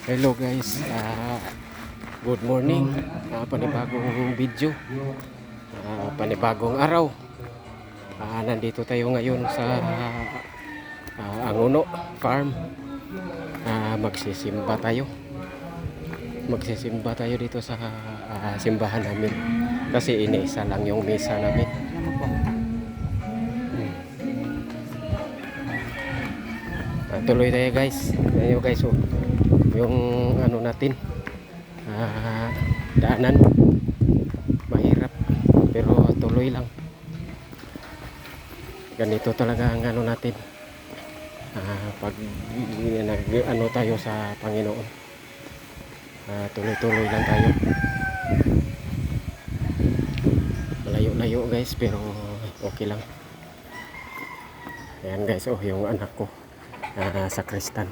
Hello guys, good morning. Panibagong video, panibagong araw. Nandito tayo ngayon sa Anguno Farm. Magsisimba tayo dito sa simbahan namin. Kasi iniisa lang yung misa namin. Tuloy tayo guys. Ayo guys, yung ano natin, daanan mahirap pero tuloy lang. Ganito talaga ang ano natin, pag ano tayo sa Panginoon, tuloy-tuloy lang tayo. Malayo-layo guys pero okay lang. Ayan guys, yung anak ko, sakristan.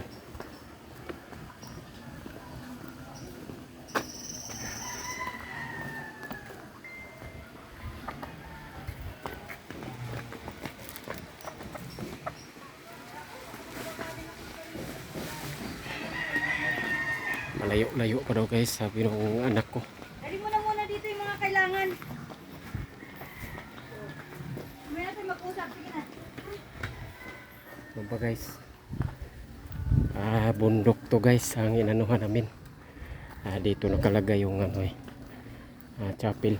Malayo-layo pa daw guys, sabi ng anak ko. Dali mo na muna dito yung mga kailangan. May natin mag-usap. Sige na. Ano ba guys? Bundok to guys ang inanuhan namin. Dito nakalagay yung ano chapel.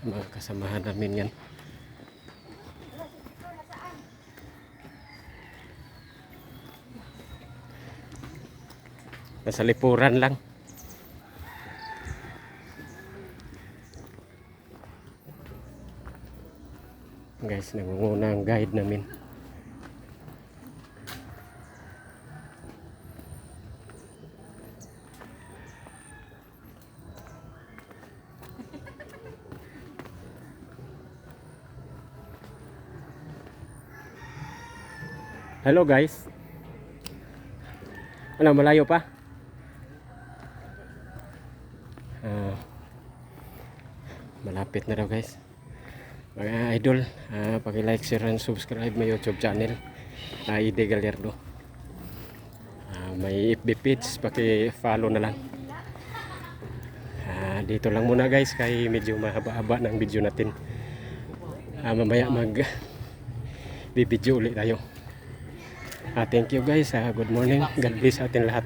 Mga kasamahan namin yan. Nasa lipuran lang. Guys, nangunguna ang guide namin. Hello guys. Ano, malayo pa? Malapit na daw guys. Mga idol, paki-like, share, and subscribe my YouTube channel, Ide Galerdo. May FB page, paki-follow na lang. Dito lang muna guys, kay medyo mahaba-haba ng video natin. Mamaya mag-video ulit tayo. Thank you guys. Good morning. God bless sa atin lahat.